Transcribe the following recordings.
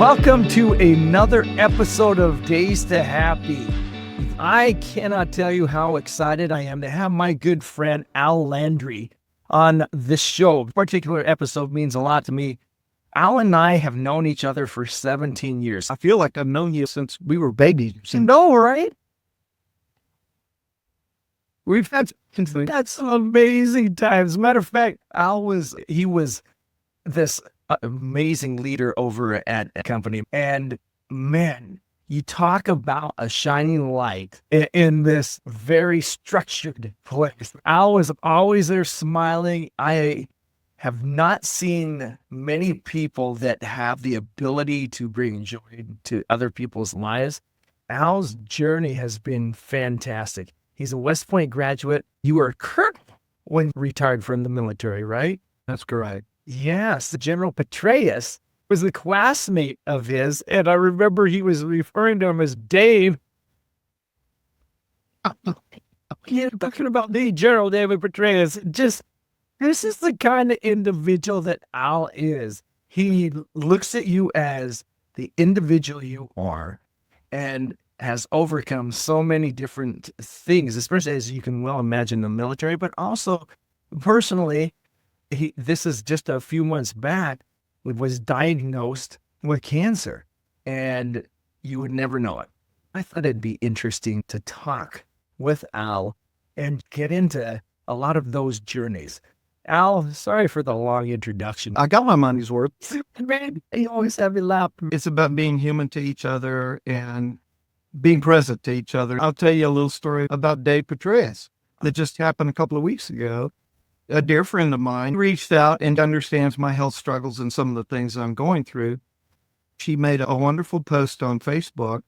Welcome to another episode of Days to Happy. I cannot tell you how excited I am to have my good friend Al Landry on this show. This particular episode means a lot to me. Al and I have known each other for 17 years. I feel like I've known you since we were babies. You know, right? We've had some amazing times. Matter of fact, he was this amazing leader over at a company. And man, you talk about a shining light in this very structured place. Al was always there smiling. I have not seen many people that have the ability to bring joy to other people's lives. Al's journey has been fantastic. He's a West Point graduate. You were a colonel when retired from the military, right? That's correct. Yes, General Petraeus was a classmate of his, and I remember he was referring to him as Dave. Yeah, talking about the General David Petraeus. This is the kind of individual that Al is. He looks at you as the individual you are and has overcome so many different things, especially as you can well imagine the military, but also personally, this is just a few months back, was diagnosed with cancer, and you would never know it. I thought it'd be interesting to talk with Al and get into a lot of those journeys. Al, sorry for the long introduction. I got my money's worth. Man, you always have me laughing. It's about being human to each other and being present to each other. I'll tell you a little story about Dave Petraeus that just happened a couple of weeks ago. A dear friend of mine reached out and understands my health struggles and some of the things I'm going through. She made a wonderful post on Facebook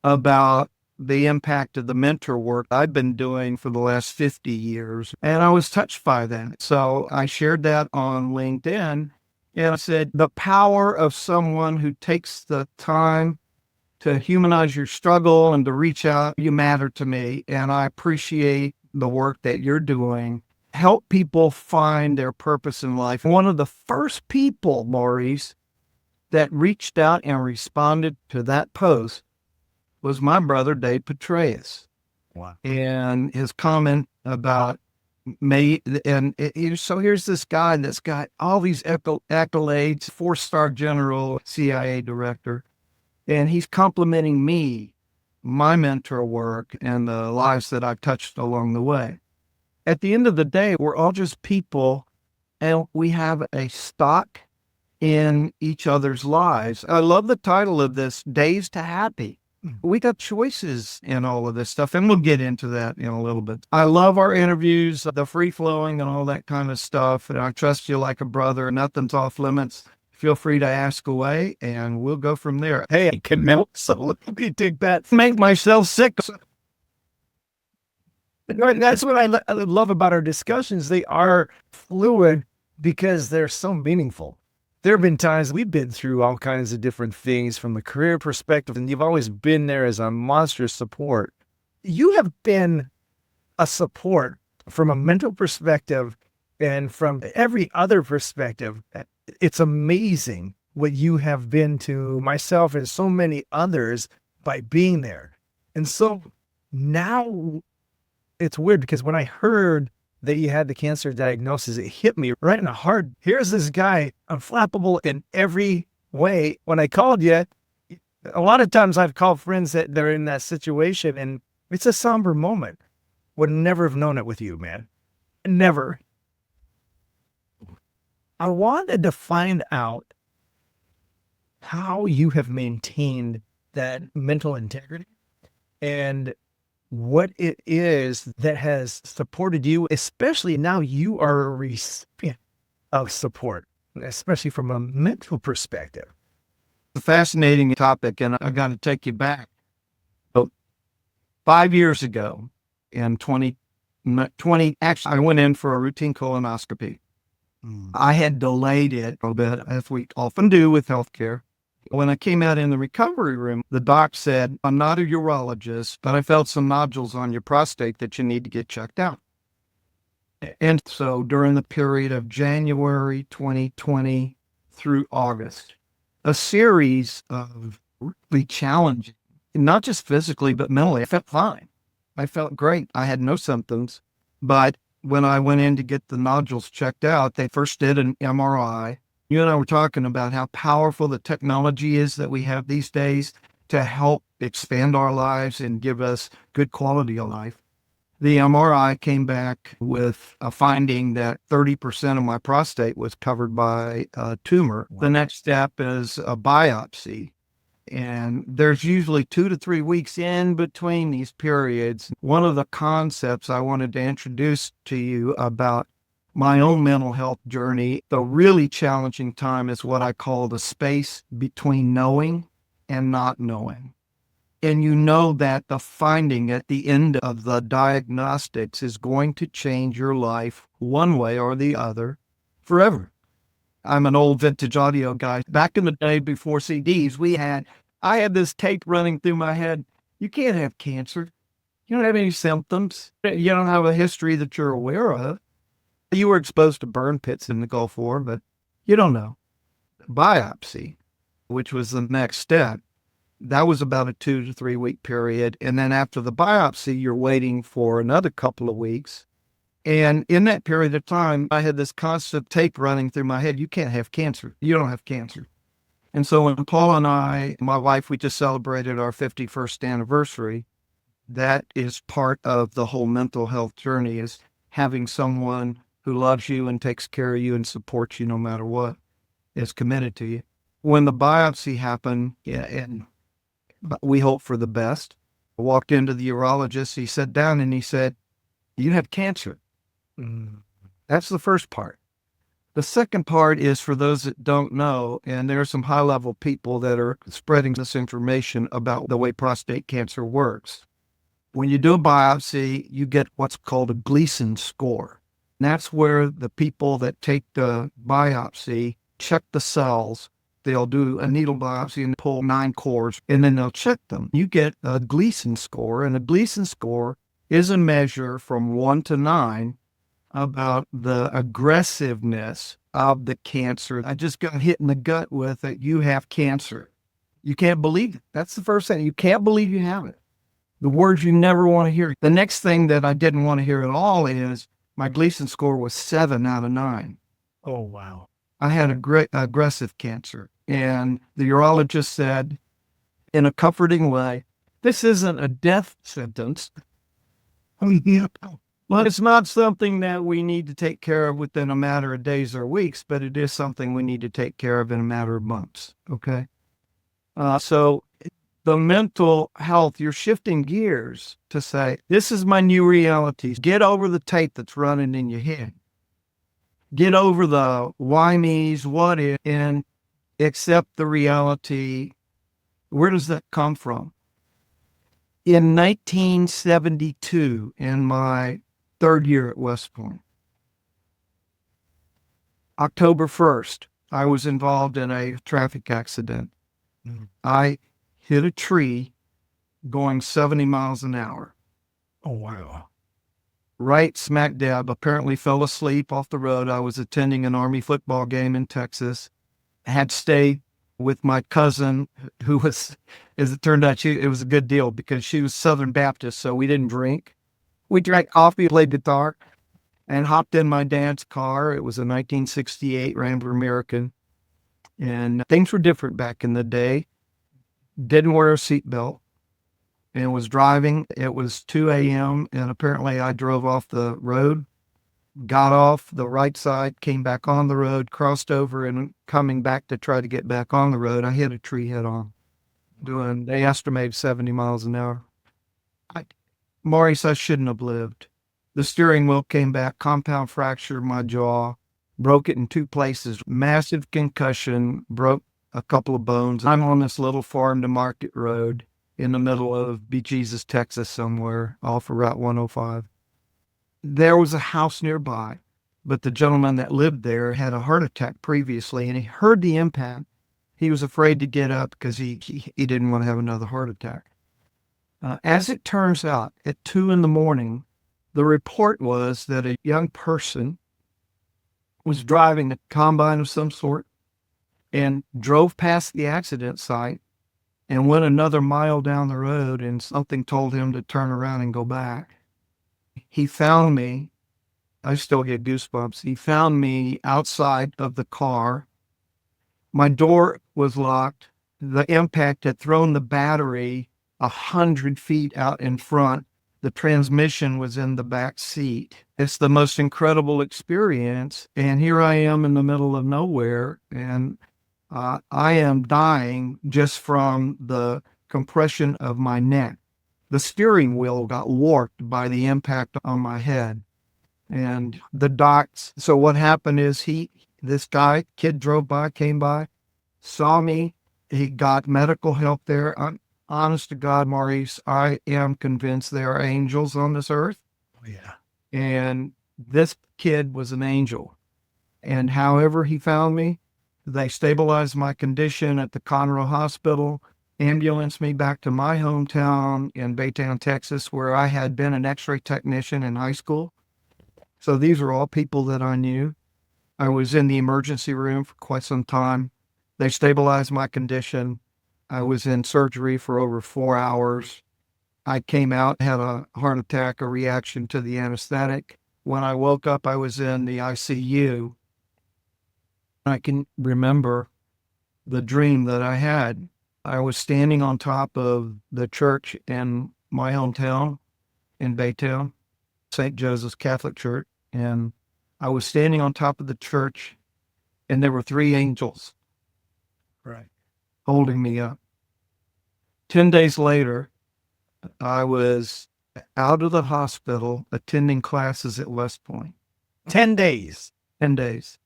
about the impact of the mentor work I've been doing for the last 50 years. And I was touched by that. So I shared that on LinkedIn and I said, the power of someone who takes the time to humanize your struggle and to reach out, you matter to me. And I appreciate the work that you're doing. Help people find their purpose in life. One of the first people, Maurice, that reached out and responded to that post was my brother, Dave Petraeus. Wow. And his comment about me. So here's this guy that's got all these accolades, 4-star general, CIA director, and he's complimenting me, my mentor work, and the lives that I've touched along the way. At the end of the day, we're all just people, and we have a stock in each other's lives. I love the title of this, Days to Happy. We got choices in all of this stuff, and we'll get into that in a little bit. I love our interviews, the free-flowing and all that kind of stuff, and I trust you like a brother. Nothing's off limits. Feel free to ask away, and we'll go from there. Hey, I can melt, so let me take that. Make myself sick. That's what I love about our discussions. They are fluid because they're so meaningful. There have been times we've been through all kinds of different things from a career perspective, and you've always been there as a monstrous support. You have been a support from a mental perspective and from every other perspective. It's amazing what you have been to myself and so many others by being there. And so now it's weird because when I heard that you had the cancer diagnosis, it hit me right in the heart. Here's this guy, unflappable in every way. When I called you, a lot of times I've called friends that they're in that situation, and it's a somber moment. Would never have known it with you, man. Never. I wanted to find out how you have maintained that mental integrity and what it is that has supported you, especially now you are a recipient of support, especially from a mental perspective. It's a fascinating topic, and I got to take you back. So 5 years ago, in 2020, actually, I went in for a routine colonoscopy. I had delayed it a bit, as we often do with healthcare. When I came out in the recovery room, the doc said, I'm not a urologist, but I felt some nodules on your prostate that you need to get checked out. And so during the period of January 2020 through August, a series of really challenging, not just physically, but mentally. I felt fine. I felt great. I had no symptoms. But when I went in to get the nodules checked out, they first did an MRI. You and I were talking about how powerful the technology is that we have these days to help expand our lives and give us good quality of life. The MRI came back with a finding that 30% of my prostate was covered by a tumor. Wow. The next step is a biopsy. And there's usually 2 to 3 weeks in between these periods. One of the concepts I wanted to introduce to you about my own mental health journey, the really challenging time is what I call the space between knowing and not knowing. And you know that the finding at the end of the diagnostics is going to change your life one way or the other forever. I'm an old vintage audio guy. Back in the day before CDs, I had this tape running through my head. You can't have cancer. You don't have any symptoms. You don't have a history that you're aware of. You were exposed to burn pits in the Gulf War, but you don't know. Biopsy, which was the next step, that was about a 2 to 3 week period. And then after the biopsy, you're waiting for another couple of weeks. And in that period of time, I had this constant tape running through my head. You can't have cancer. You don't have cancer. And so when Paul and I, my wife, we just celebrated our 51st anniversary, that is part of the whole mental health journey, is having someone who loves you and takes care of you and supports you no matter what, is committed to you. When the biopsy happened, and we hope for the best, I walked into the urologist. He sat down and he said, "You have cancer." That's the first part. The second part is for those that don't know, and there are some high-level people that are spreading this information about the way prostate cancer works. When you do a biopsy, you get what's called a Gleason score. And that's where the people that take the biopsy check the cells. They'll do a needle biopsy and pull 9 cores, and then they'll check them. You get a Gleason score, and a Gleason score is a measure from 1 to 9 about the aggressiveness of the cancer. I just got hit in the gut with it. You have cancer. You can't believe it. That's the first thing. You can't believe you have it. The words you never want to hear. The next thing that I didn't want to hear at all is my Gleason score was 7 out of 9. Oh, wow. I had a great aggressive cancer. And the urologist said, in a comforting way, this isn't a death sentence. Well, it's not something that we need to take care of within a matter of days or weeks, but it is something we need to take care of in a matter of months. Okay. So the mental health, you're shifting gears to say, this is my new reality. Get over the tape that's running in your head. Get over the why me's, what if, and accept the reality. Where does that come from? In 1972, in my 3rd year at West Point, October 1st, I was involved in a traffic accident. I hit a tree going 70 miles an hour. Oh, wow. Right smack dab, apparently fell asleep off the road. I was attending an Army football game in Texas. I had stayed with my cousin, who was, as it turned out, it was a good deal because she was Southern Baptist, so we didn't drink. We drank coffee, played guitar, and hopped in my dad's car. It was a 1968 Rambler American, and things were different back in the day. Didn't wear a seatbelt and was driving. It was 2 a.m., and apparently I drove off the road, got off the right side, came back on the road, crossed over, and coming back to try to get back on the road, I hit a tree head on, they estimated 70 miles an hour. Maurice, I shouldn't have lived. The steering wheel came back, compound fracture my jaw, broke it in 2 places, massive concussion, broke a couple of bones. I'm on this little farm to market road in the middle of Bejesus, Texas somewhere, off of Route 105. There was a house nearby, but the gentleman that lived there had a heart attack previously, and he heard the impact. He was afraid to get up because he didn't want to have another heart attack. As it turns out, at 2 a.m, the report was that a young person was driving a combine of some sort, and drove past the accident site and went another mile down the road, and something told him to turn around and go back. He found me. I still get goosebumps. He found me outside of the car. My door was locked. The impact had thrown the battery 100 feet out in front. The transmission was in the back seat. It's the most incredible experience. And here I am in the middle of nowhere, and I am dying just from the compression of my neck. The steering wheel got warped by the impact on my head. And the docs, so what happened is this kid drove by, came by, saw me. He got medical help there. Honest to God, Maurice, I am convinced there are angels on this earth. Oh, yeah. And this kid was an angel. And however he found me, they stabilized my condition at the Conroe Hospital, ambulanced me back to my hometown in Baytown, Texas, where I had been an x-ray technician in high school. So these are all people that I knew. I was in the emergency room for quite some time. They stabilized my condition. I was in surgery for over 4 hours. I came out, had a heart attack, a reaction to the anesthetic. When I woke up, I was in the ICU. I can remember the dream that I had. I was standing on top of the church in my hometown in Baytown, St. Joseph's Catholic Church, and I was standing on top of the church, and there were 3 angels Right. holding me up. 10 days later, I was out of the hospital attending classes at West Point. 10 days. 10 days.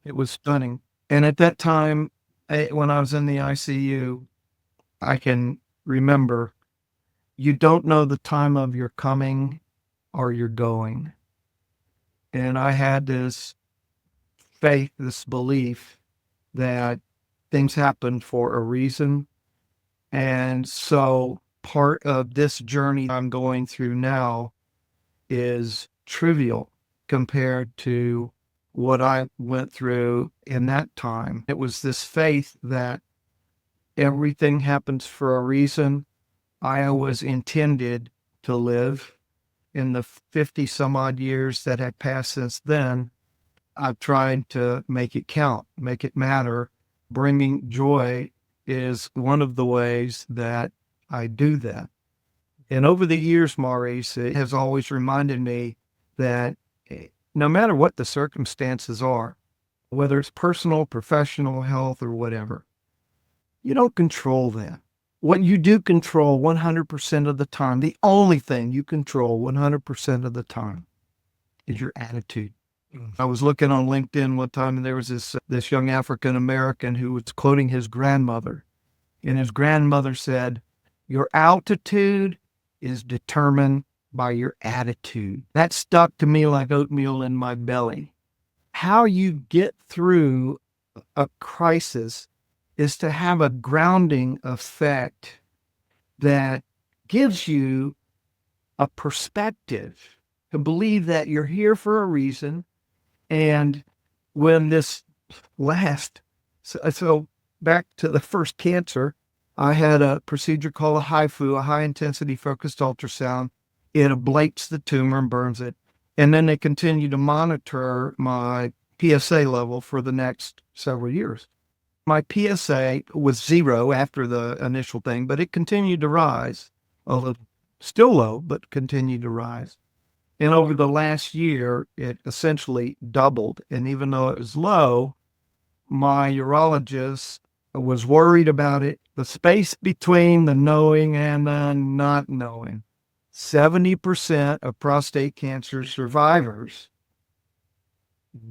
It was stunning. And at that time, when I was in the ICU, I can remember, you don't know the time of your coming or your going. And I had this faith, this belief that things happen for a reason. And so part of this journey I'm going through now is trivial compared to what I went through in that time. It was this faith that everything happens for a reason. I was intended to live. In the 50 some odd years that have passed since then, I've tried to make it count, make it matter. Bringing joy is one of the ways that I do that. And over the years, Maurice, it has always reminded me that no matter what the circumstances are, whether it's personal, professional, health, or whatever, you don't control that. What you do control 100% of the time, the only thing you control 100% of the time is your attitude. I was looking on LinkedIn one time, and there was this young African American who was quoting his grandmother. And his grandmother said, "Your altitude is determined by your attitude." That stuck to me like oatmeal in my belly. How you get through a crisis is to have a grounding effect that gives you a perspective, to believe that you're here for a reason. And when this lasts, so back to the first cancer, I had a procedure called a HIFU, a high intensity focused ultrasound. It ablates the tumor and burns it. And then they continue to monitor my PSA level for the next several years. My PSA was 0 after the initial thing, but it continued to rise a little, still low, but continued to rise. And over the last year, it essentially doubled. And even though it was low, my urologist was worried about it, the space between the knowing and the not knowing. 70% of prostate cancer survivors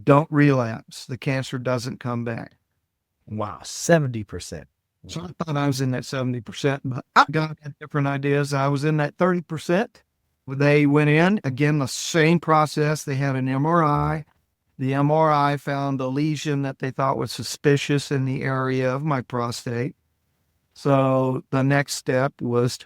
don't relapse. The cancer doesn't come back. Wow, 70%. So I thought I was in that 70%, but God had different ideas. I was in that 30%. They went in, again, the same process. They had an MRI. The MRI found a lesion that they thought was suspicious in the area of my prostate. So the next step was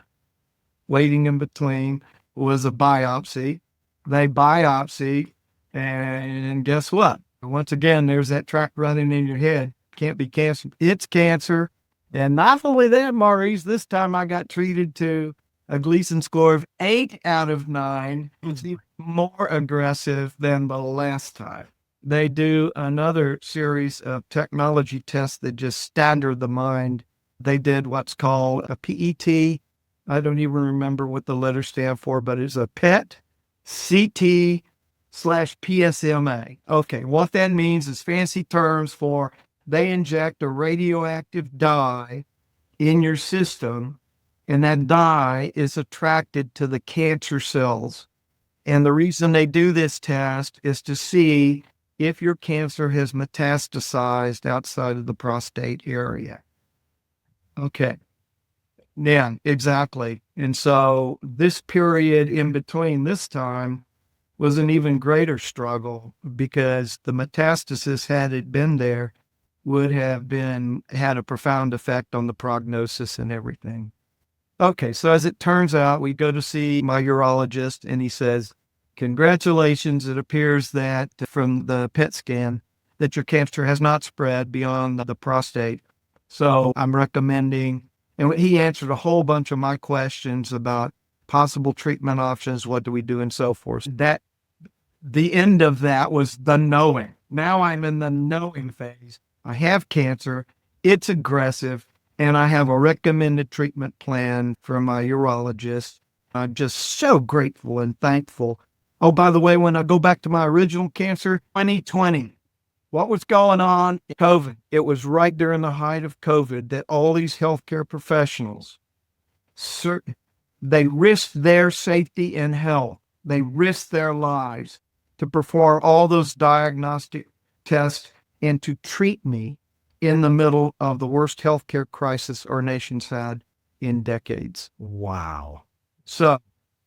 waiting in between was a biopsy. They biopsy, and guess what? Once again, there's that track running in your head. Can't be cancer. It's cancer. And not only that, Maurice, this time I got treated to a Gleason score of 8 out of 9. It's even more aggressive than the last time. They do another series of technology tests that just stagger the mind. They did what's called a PET. I don't even remember what the letters stand for, but it's a PET, CT / PSMA. Okay, what that means is fancy terms for they inject a radioactive dye in your system, and that dye is attracted to the cancer cells. And the reason they do this test is to see if your cancer has metastasized outside of the prostate area. Okay. Yeah, exactly. And so this period in between this time was an even greater struggle because the metastasis, had it been there, would have had a profound effect on the prognosis and everything. Okay, so as it turns out, we go to see my urologist and he says, congratulations, it appears that from the PET scan that your cancer has not spread beyond the prostate. So I'm recommending, and he answered a whole bunch of my questions about possible treatment options, what do we do, and so forth. The end of that was the knowing. Now I'm in the knowing phase. I have cancer, it's aggressive, and I have a recommended treatment plan from my urologist. I'm just so grateful and thankful. Oh, by the way, when I go back to my original cancer, 2020, what was going on? COVID. It was right during the height of COVID that all these healthcare professionals, they risked their safety and health. They risked their lives to perform all those diagnostic tests and to treat me in the middle of the worst healthcare crisis our nation's had in decades. Wow. So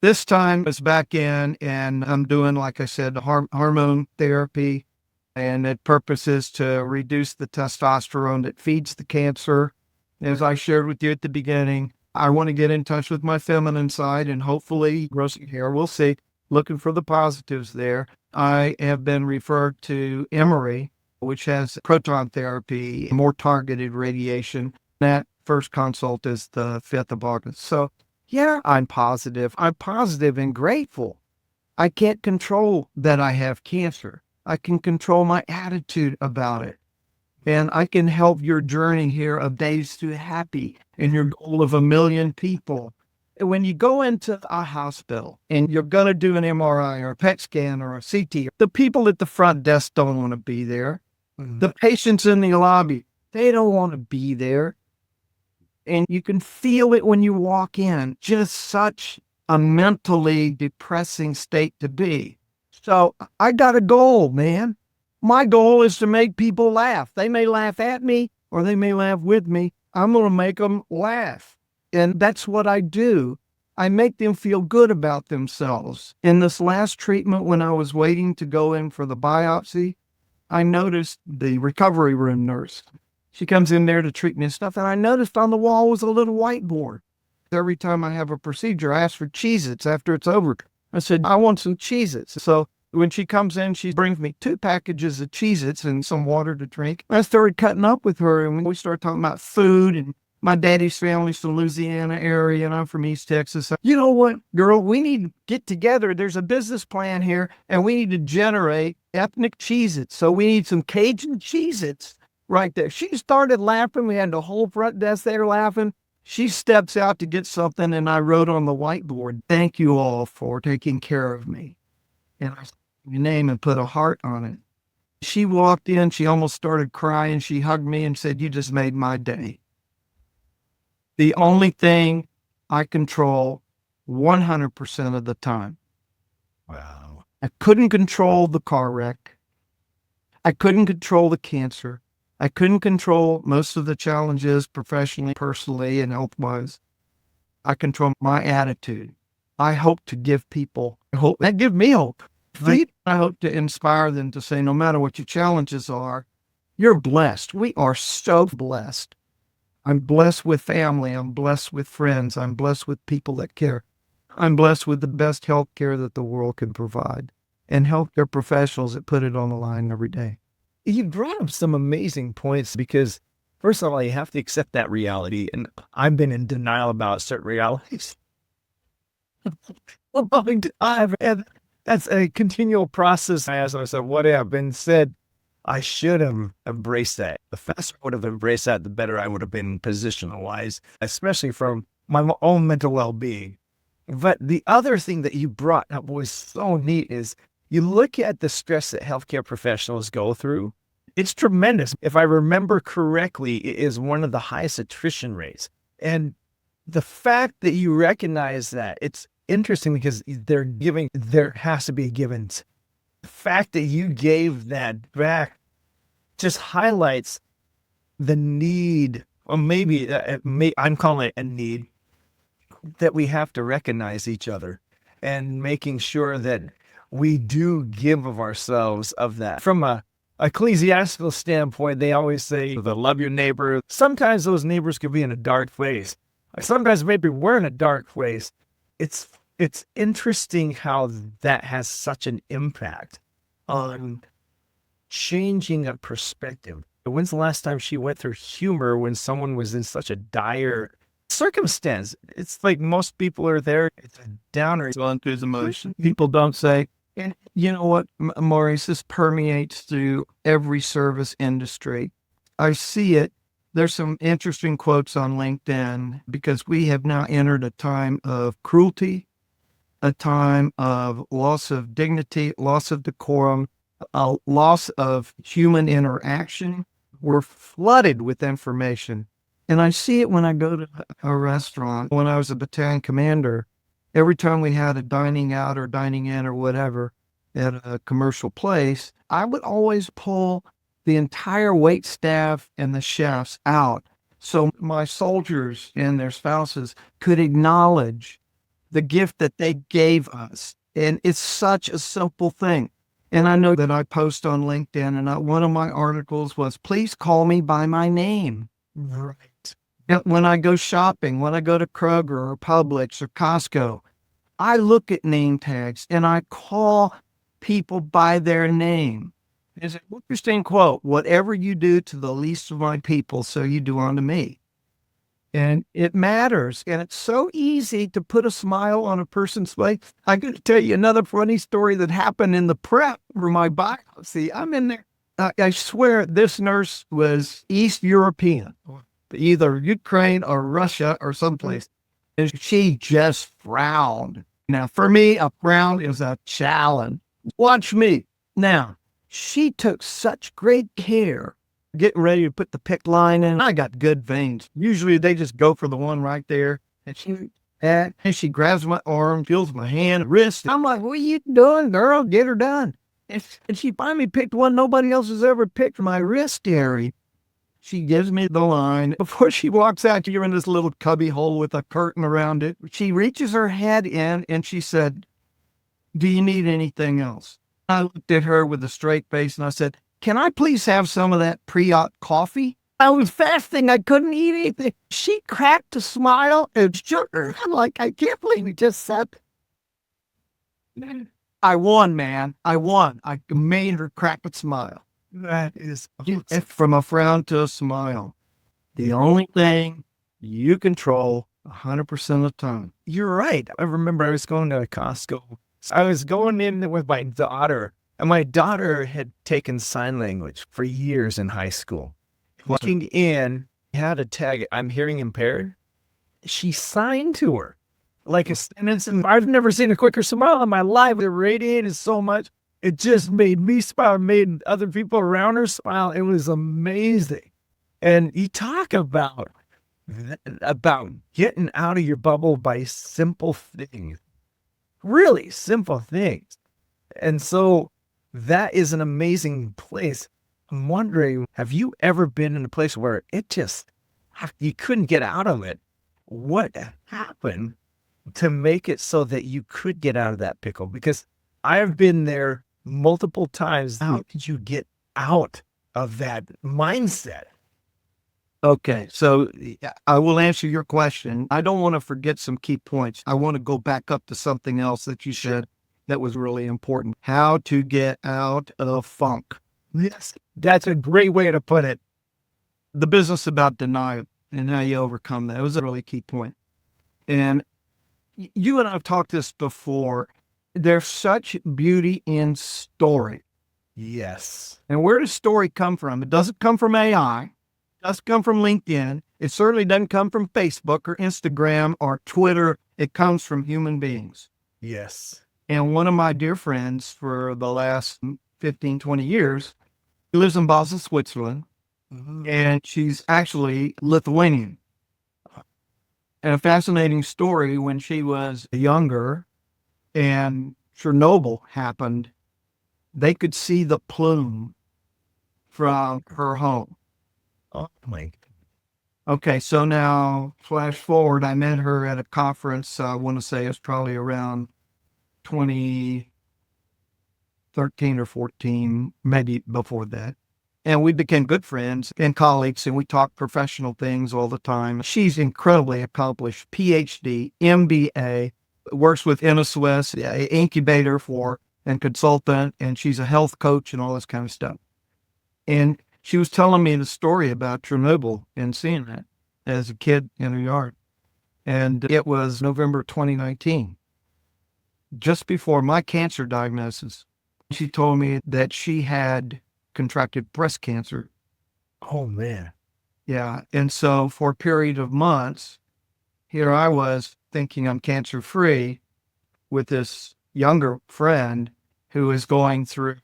this time it's back in and I'm doing, like I said, hormone therapy, and it purposes to reduce the testosterone that feeds the cancer. As I shared with you at the beginning, I want to get in touch with my feminine side and hopefully grow some hair. We'll see. Looking for the positives there. I have been referred to Emory, which has proton therapy, more targeted radiation. That first consult is the 5th of August. So yeah, I'm positive. I'm positive and grateful. I can't control that I have cancer. I can control my attitude about it. And I can help your journey here of Days to Happy and your goal of 1 million people. When you go into a hospital and you're going to do an MRI or a PET scan or a CT, the people at the front desk don't want to be there. The patients in the lobby, they don't want to be there. And you can feel it when you walk in, just such a mentally depressing state to be. So I got a goal, man. My goal is to make people laugh. They may laugh at me or they may laugh with me. I'm going to make them laugh. And that's what I do. I make them feel good about themselves. In this last treatment, when I was waiting to go in for the biopsy, I noticed the recovery room nurse. She comes in there to treat me and stuff, and I noticed on the wall was a little whiteboard. Every time I have a procedure, I ask for Cheez-Its after it's over. I said, I want some Cheez-Its. So when she comes in, she brings me 2 packages of Cheez-Its and some water to drink. I started cutting up with her, and we started talking about food, and my daddy's family's from Louisiana area, and I'm from East Texas. You know what, girl, we need to get together. There's a business plan here, and we need to generate ethnic Cheez-Its. So we need some Cajun Cheez-Its right there. She started laughing. We had the whole front desk there laughing. She steps out to get something, and I wrote on the whiteboard, thank you all for taking care of me. And I said my name and put a heart on it. She walked in. She almost started crying. She hugged me and said, you just made my day. The only thing I control 100% of the time. Wow. I couldn't control the car wreck. I couldn't control the cancer. I couldn't control most of the challenges professionally, personally, and health-wise. I control my attitude. I hope to give people hope. That gives me hope. I hope to inspire them to say, no matter what your challenges are, you're blessed. We are so blessed. I'm blessed with family. I'm blessed with friends. I'm blessed with people that care. I'm blessed with the best health care that the world can provide and healthcare professionals that put it on the line every day. You brought up some amazing points because, first of all, you have to accept that reality. And I've been in denial about certain realities. And that's a continual process. I asked myself, what have been said? I should have embraced that. The faster I would have embraced that, the better I would have been positional wise, especially from my own mental well being. But the other thing that you brought up was so neat is you look at the stress that healthcare professionals go through. It's tremendous. If I remember correctly, it is one of the highest attrition rates. And the fact that you recognize that, it's interesting because there has to be a given. The fact that you gave that back just highlights the need, or maybe I'm calling it a need, that we have to recognize each other and making sure that we do give of ourselves of that. From a ecclesiastical standpoint, they always say to love your neighbor. Sometimes those neighbors could be in a dark place. Sometimes maybe we're in a dark place. It's interesting how that has such an impact on changing a perspective. When's the last time she went through humor when someone was in such a dire circumstance? It's like most people are there. It's a downer. It's going through the motion. People don't say, and you know what, Maurice, this permeates through every service industry. I see it. There's some interesting quotes on LinkedIn because we have now entered a time of cruelty, a time of loss of dignity, loss of decorum, a loss of human interaction. We're flooded with information. And I see it when I go to a restaurant. When I was a battalion commander, every time we had a dining out or dining in or whatever at a commercial place, I would always pull the entire wait staff and the chefs out so my soldiers and their spouses could acknowledge the gift that they gave us. And it's such a simple thing. And I know that I post on LinkedIn, and one of my articles was, please call me by my name. Right. And when I go shopping, when I go to Kroger or Publix or Costco, I look at name tags and I call people by their name. It's an interesting quote. Whatever you do to the least of my people, so you do unto me. And it matters. And it's so easy to put a smile on a person's face. I'm going to tell you another funny story that happened in the prep for my biopsy. I'm in there. I swear this nurse was East European, either Ukraine or Russia or someplace. And she just frowned. Now, for me, a frown is a challenge. Watch me. Now, she took such great care getting ready to put the PICC line in. I got good veins. Usually they just go for the one right there. And she grabs my arm, feels my hand, wrist. I'm like, what are you doing, girl? Get her done. And she finally picked one nobody else has ever picked, my wrist area. She gives me the line. Before she walks out, you're in this little cubby hole with a curtain around it. She reaches her head in and she said, do you need anything else? I looked at her with a straight face and I said, can I please have some of that pre-op coffee? I was fasting. I couldn't eat anything. She cracked a smile and shook her. I'm like, I can't believe you just said that. I won, man. I won. I made her crack a smile. That is awesome. From a frown to a smile. The only thing you control 100% of the time. You're right. I remember I was going to Costco. I was going in with my daughter, and my daughter had taken sign language for years in high school. Walking in, had a tag, I'm hearing impaired. She signed to her like a sentence, and I've never seen a quicker smile in my life. It radiated so much. It just made me smile, made other people around her smile. It was amazing. And you talk about getting out of your bubble by simple things, really simple things. And so that is an amazing place. I'm wondering, have you ever been in a place where you couldn't get out of it? What happened to make it so that you could get out of that pickle? Because I've been there multiple times. How did you get out of that mindset? Okay, so I will answer your question. I don't want to forget some key points. I want to go back up to something else that you said that was really important. How to get out of funk. Yes. That's a great way to put it. The business about denial and how you overcome that was a really key point. And you and I have talked this before. There's such beauty in story. Yes. And where does story come from? It doesn't come from AI. It doesn't come from LinkedIn. It certainly doesn't come from Facebook or Instagram or Twitter. It comes from human beings. Yes. And one of my dear friends for the last 15, 20 years, she lives in Basel, Switzerland, and she's actually Lithuanian. And a fascinating story, when she was younger and Chernobyl happened, they could see the plume from her home. Oh my. Okay, so now flash forward, I met her at a conference. I want to say it's probably around 2013 or 14, maybe before that. And we became good friends and colleagues, and we talk professional things all the time. She's incredibly accomplished, PhD, MBA, works with NSWS, incubator for and consultant, and she's a health coach and all this kind of stuff. And she was telling me the story about Chernobyl and seeing that as a kid in her yard. And it was November 2019, just before my cancer diagnosis. She told me that she had contracted breast cancer. Oh man. Yeah. And so for a period of months, here I was thinking I'm cancer free with this younger friend who is going through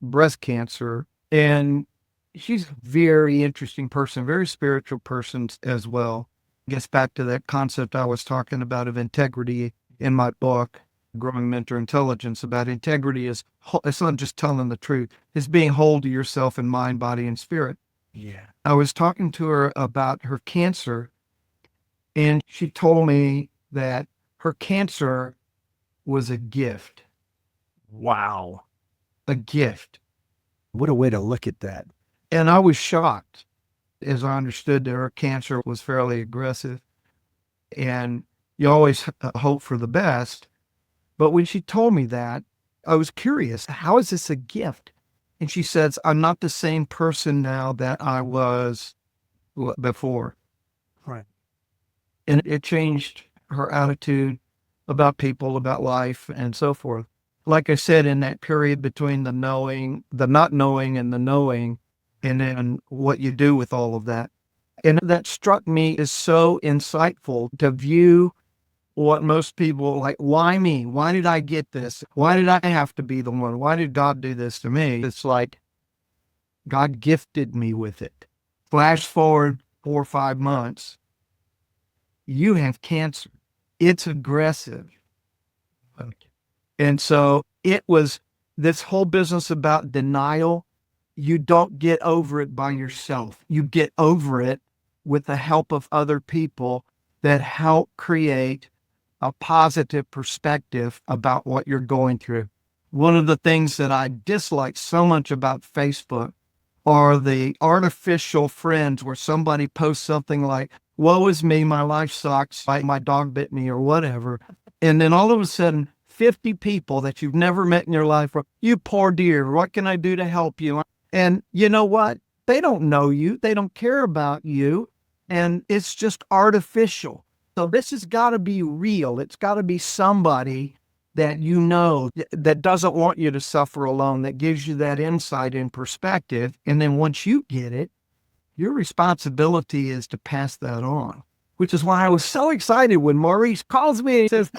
breast cancer. And she's a very interesting person, very spiritual person as well. Gets back to that concept I was talking about of integrity in my book, Growing Mentor Intelligence, about integrity is, it's not just telling the truth, it's being whole to yourself in mind, body, and spirit. Yeah. I was talking to her about her cancer, and she told me that her cancer was a gift. Wow. A gift. What a way to look at that. And I was shocked, as I understood that her cancer was fairly aggressive. And you always hope for the best. But when she told me that, I was curious, how is this a gift? And she says, I'm not the same person now that I was before. Right. And it changed her attitude about people, about life, and so forth. Like I said, in that period between the knowing, the not knowing, and the knowing, and then what you do with all of that. And that struck me as so insightful to view what most people like. Why me? Why did I get this? Why did I have to be the one? Why did God do this to me? It's like God gifted me with it. Flash forward 4 or 5 months, you have cancer. It's aggressive. And so it was this whole business about denial. You don't get over it by yourself. You get over it with the help of other people that help create a positive perspective about what you're going through. One of the things that I dislike so much about Facebook are the artificial friends where somebody posts something like, woe is me, my life sucks, my dog bit me or whatever. And then all of a sudden, 50 people that you've never met in your life, you poor dear, what can I do to help you? And you know what? They don't know you. They don't care about you. And it's just artificial. So this has got to be real. It's got to be somebody that you know that doesn't want you to suffer alone, that gives you that insight and perspective. And then once you get it, your responsibility is to pass that on, which is why I was so excited when Maurice calls me and says,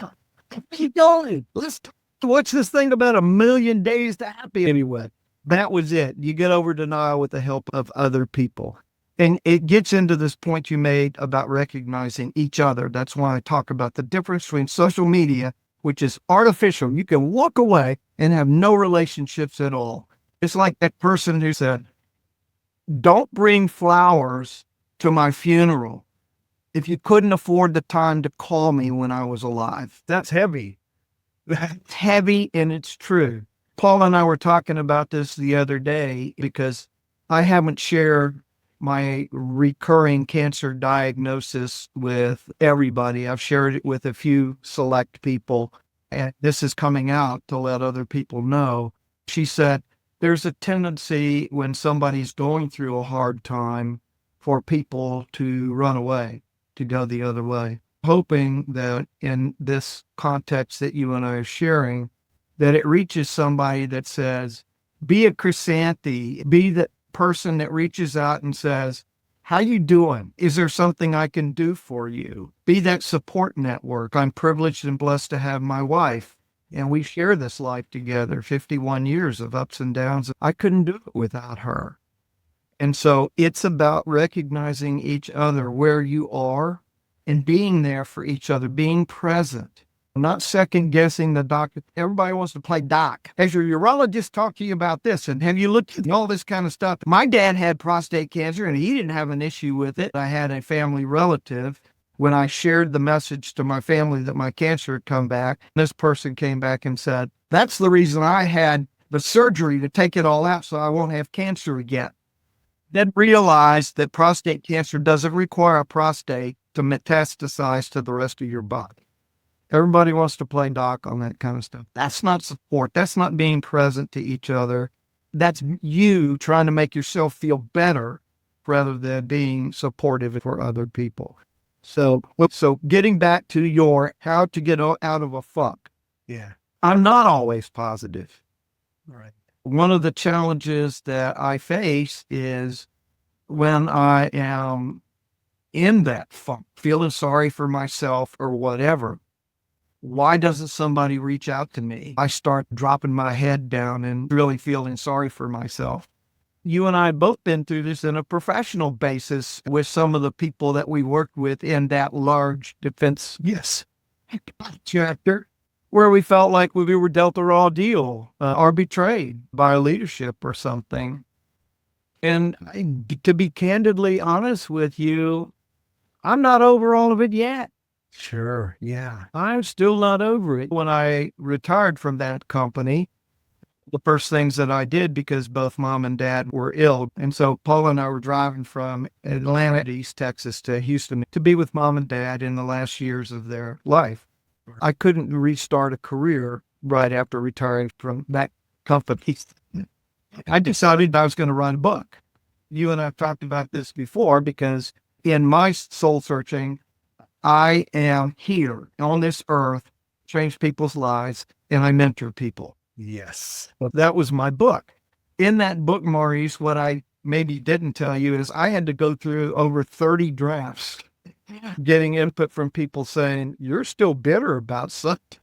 keep going. Let's watch this thing about 1,000,000 days to happy anyway. That was it. You get over denial with the help of other people. And it gets into this point you made about recognizing each other. That's why I talk about the difference between social media, which is artificial. You can walk away and have no relationships at all. It's like that person who said, don't bring flowers to my funeral if you couldn't afford the time to call me when I was alive. That's heavy. That's heavy, and it's true. Paul and I were talking about this the other day because I haven't shared my recurring cancer diagnosis with everybody. I've shared it with a few select people, and this is coming out to let other people know. She said, There's a tendency when somebody's going through a hard time for people to run away, to go the other way, hoping that in this context that you and I are sharing, that it reaches somebody that says, be a chrysanthi, be the person that reaches out and says, how you doing? Is there something I can do for you? Be that support network. I'm privileged and blessed to have my wife, and we share this life together, 51 years of ups and downs. I couldn't do it without her. And so it's about recognizing each other where you are and being there for each other, being present, not second guessing the doctor. Everybody wants to play doc. Has your urologist talked to you about this? And have you looked at all this kind of stuff? My dad had prostate cancer and he didn't have an issue with it. I had a family relative. When I shared the message to my family that my cancer had come back, this person came back and said, that's the reason I had the surgery to take it all out so I won't have cancer again. Then realized that prostate cancer doesn't require a prostate to metastasize to the rest of your body. Everybody wants to play doc on that kind of stuff. That's not support. That's not being present to each other. That's you trying to make yourself feel better rather than being supportive for other people. So getting back to your how to get out of a funk. Yeah. I'm not always positive. Right. One of the challenges that I face is when I am in that funk, feeling sorry for myself or whatever. Why doesn't somebody reach out to me? I start dropping my head down and really feeling sorry for myself. You and I have both been through this on a professional basis with some of the people that we worked with in that large defense chapter, where we felt like we were dealt a raw deal or betrayed by leadership or something. And to be candidly honest with you, I'm not over all of it yet. Sure. Yeah. I'm still not over it. When I retired from that company, the first things that I did, because both mom and dad were ill. And so Paula and I were driving from Atlanta to East Texas to Houston to be with mom and dad in the last years of their life. I couldn't restart a career right after retiring from that company. I decided I was going to write a book. You and I have talked about this before because in my soul searching, I am here on this earth, change people's lives, and I mentor people. Yes. That was my book. In that book, Maurice, what I maybe didn't tell you is I had to go through over 30 drafts, getting input from people saying, you're still bitter about something.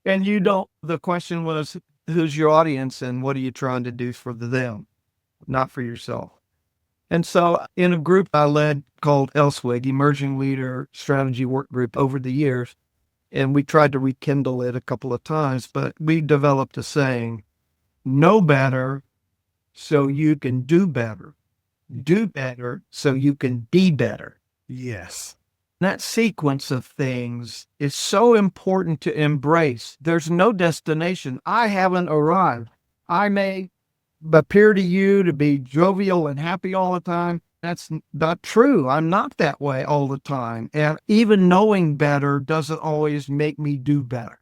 And you don't, the question was, who's your audience and what are you trying to do for them, not for yourself? And so in a group I led called ELSWIG, Emerging Leader Strategy Work Group, over the years, and we tried to rekindle it a couple of times, but we developed a saying, know better so you can do better. Do better so you can be better. Yes. That sequence of things is so important to embrace. There's no destination. I haven't arrived. I may appear to you to be jovial and happy all the time. That's not true. I'm not that way all the time. And even knowing better doesn't always make me do better.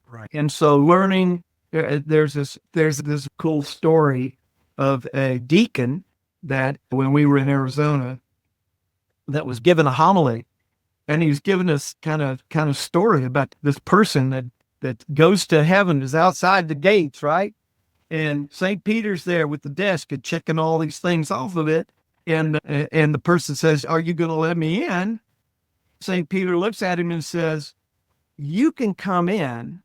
Right. And so learning, there's this cool story of a deacon that when we were in Arizona that was given a homily, and he was giving us kind of story about this person that goes to heaven, is outside the gates, right? And St. Peter's there with the desk and checking all these things off of it. And the person says, are you going to let me in? St. Peter looks at him and says, you can come in,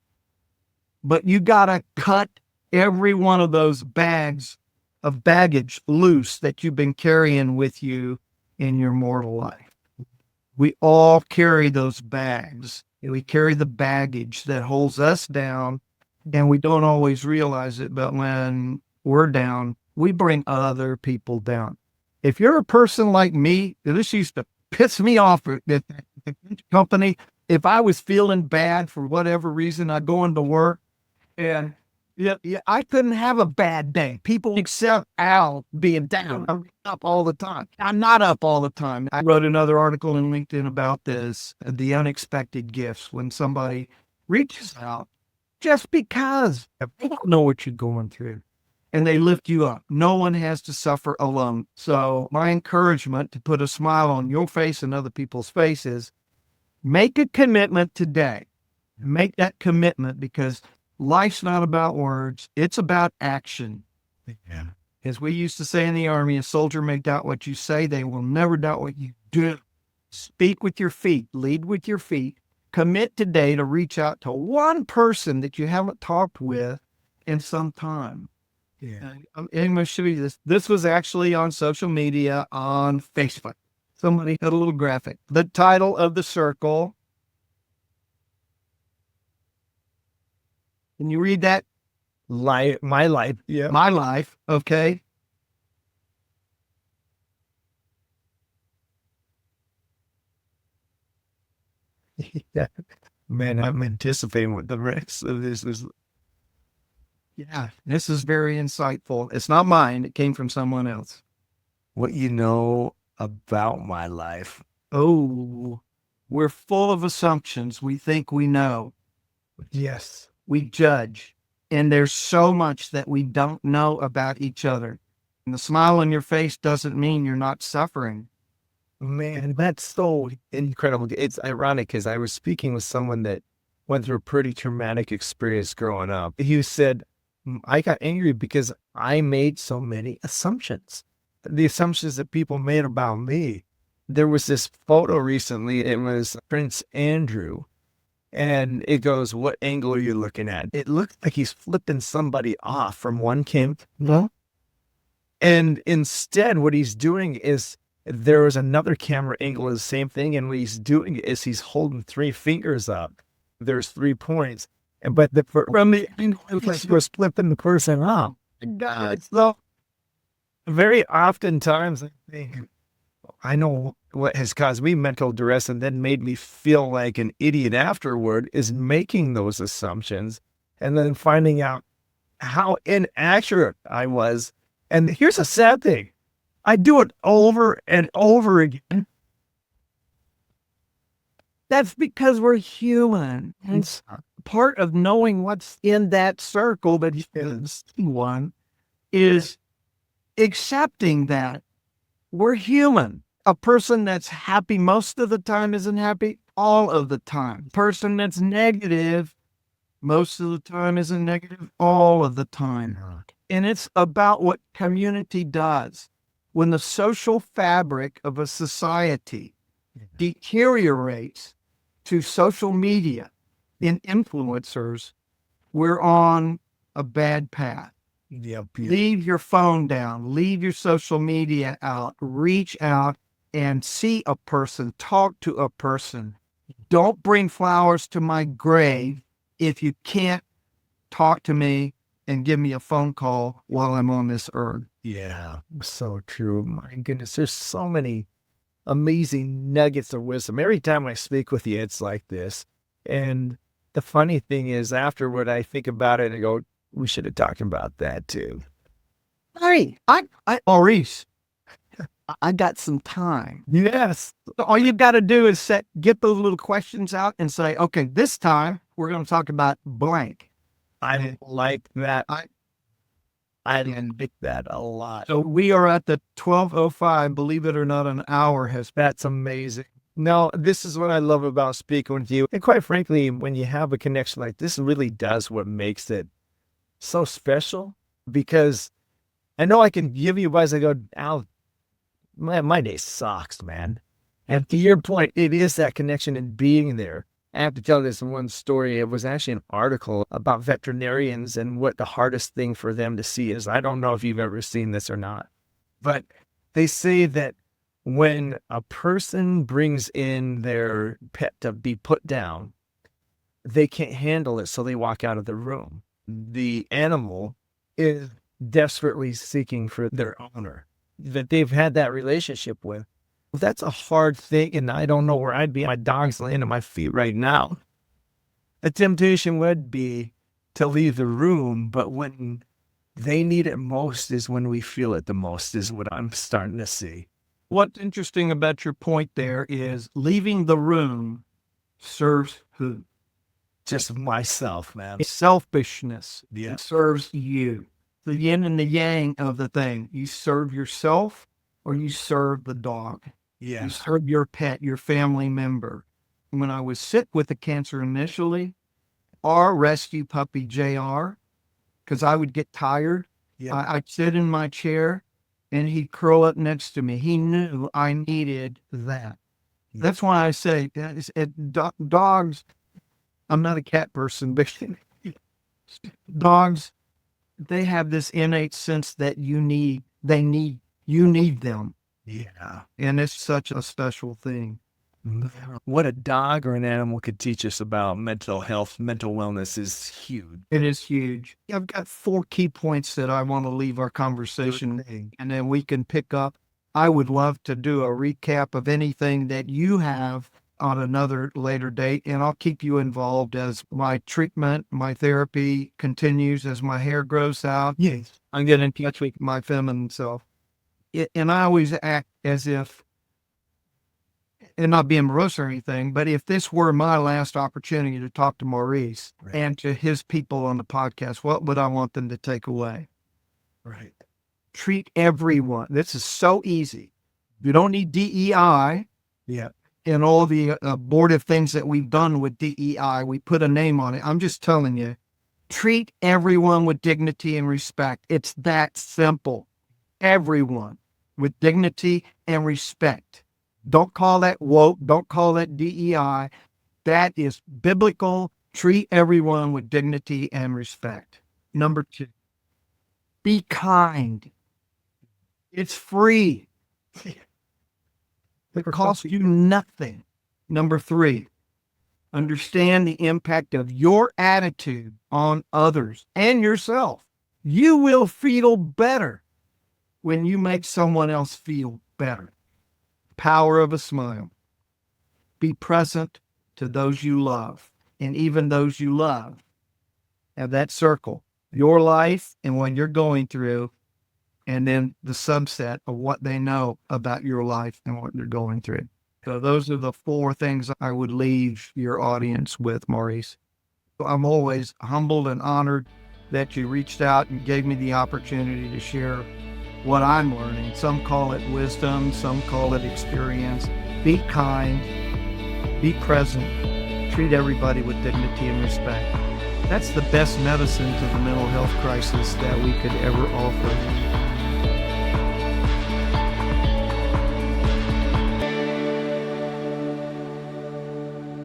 but you got to cut every one of those bags of baggage loose that you've been carrying with you in your mortal life. We all carry those bags, and we carry the baggage that holds us down, and we don't always realize it, but when we're down, we bring other people down. If you're a person like me, this used to piss me off at the company. If I was feeling bad for whatever reason, I'd go into work, and I couldn't have a bad day. People accept Al being down. I'm up all the time. I'm not up all the time. I wrote another article in LinkedIn about this, the unexpected gifts, when somebody reaches out just because they don't know what you're going through. And they lift you up. No one has to suffer alone. So my encouragement to put a smile on your face and other people's faces, make a commitment today. Make that commitment, because life's not about words. It's about action. Yeah. As we used to say in the Army, a soldier may doubt what you say. They will never doubt what you do. Speak with your feet. Lead with your feet. Commit today to reach out to one person that you haven't talked with in some time. Yeah. I'm going to show you this. This was actually on social media on Facebook. Somebody had a little graphic. The title of the circle. Can you read that? My life. Yeah. My life. Okay. Yeah. Man, I'm anticipating what the rest of this is. Yeah. This is very insightful. It's not mine. It came from someone else. What you know about my life. Oh, we're full of assumptions. We think we know. Yes. We judge. And there's so much that we don't know about each other. And the smile on your face doesn't mean you're not suffering. Man, that's so incredible. It's ironic because I was speaking with someone that went through a pretty traumatic experience growing up. He said, I got angry because I made so many assumptions. The assumptions that people made about me. There was this photo recently. It was Prince Andrew. And it goes, what angle are you looking at? It looked like he's flipping somebody off from one camera. No. And instead, what he's doing is there was another camera angle of the same thing. And what he's doing is he's holding 3 fingers up. There's 3 points. But from the angle, it's like he was flipping the person off. God, so very oftentimes I think, I know what has caused me mental duress and then made me feel like an idiot afterward is making those assumptions and then finding out how inaccurate I was. And here's a sad thing. I do it over and over again. That's because we're human. And part of knowing what's in that circle that is one is accepting that we're human. A person that's happy most of the time isn't happy all of the time. Person that's negative most of the time isn't negative all of the time. And it's about what community does. When the social fabric of a society deteriorates to social media and influencers, we're on a bad path. Yep. Leave your phone down, leave your social media out, reach out and see a person, talk to a person. Don't bring flowers to my grave if you can't talk to me and give me a phone call while I'm on this earth. Yeah, so true. My goodness, there's so many amazing nuggets of wisdom. Every time I speak with you, it's like this. And the funny thing is, afterward, I think about it and go, we should have talked about that too. Hey, Maurice, I got some time. Yes. So all you've got to do is get those little questions out and say, okay, this time we're going to talk about blank. I like that. I like that a lot. So we are at the 12:05. Believe it or not, an hour has. That's amazing. No, this is what I love about speaking with you. And quite frankly, when you have a connection like this, really does what makes it so special. Because I know I can give you advice. I go, Al, my day sucks, man. And to your point, it is that connection and being there. I have to tell this one story. It was actually an article about veterinarians and what the hardest thing for them to see is. I don't know if you've ever seen this or not, but they say that when a person brings in their pet to be put down, they can't handle it, so they walk out of the room. The animal is desperately seeking for their owner that they've had that relationship with. That's a hard thing, and I don't know where I'd be. My dog's laying at my feet right now. The temptation would be to leave the room, but when they need it most is when we feel it the most, is what I'm starting to see. What's interesting about your point there is leaving the room serves who? Just myself, man. Selfishness. Yeah. It serves you. The yin and the yang of the thing. You serve yourself or you serve the dog. Yeah. You serve your pet, your family member. When I was sick with the cancer initially, our rescue puppy, JR, because I would get tired, Yeah. I'd sit in my chair and he'd curl up next to me. He knew I needed that. That's why I say dogs, I'm not a cat person, but dogs, they have this innate sense that you need them. Yeah. And it's such a special thing. What a dog or an animal could teach us about mental health, mental wellness is huge. It is huge. I've got 4 key points that I want to leave our conversation, and then we can pick up. I would love to do a recap of anything that you have on another later date, and I'll keep you involved as my treatment, my therapy continues, as my hair grows out. Yes. I'm getting in touch with my feminine self. And I always act as if, and not being morose or anything, but if this were my last opportunity to talk to Maurice and to his people on the podcast, what would I want them to take away? Right. Treat everyone. This is so easy. You don't need DEI. Yeah. And all the abortive things that we've done with DEI. We put a name on it. I'm just telling you, treat everyone with dignity and respect. It's that simple. Everyone with dignity and respect. Don't call that woke. Don't call that DEI. That is biblical. Treat everyone with dignity and respect. Number 2, be kind. It's free. It costs you nothing. Number 3, understand the impact of your attitude on others and yourself. You will feel better when you make someone else feel better. Power of a smile. Be present to those you love, and even those you love. Have that circle, your life and what you're going through, and then the subset of what they know about your life and what they're going through. So those are the 4 things I would leave your audience with, Maurice. I'm always humbled and honored that you reached out and gave me the opportunity to share what I'm learning. Some call it wisdom, some call it experience. Be kind, be present, treat everybody with dignity and respect. That's the best medicine to the mental health crisis that we could ever offer.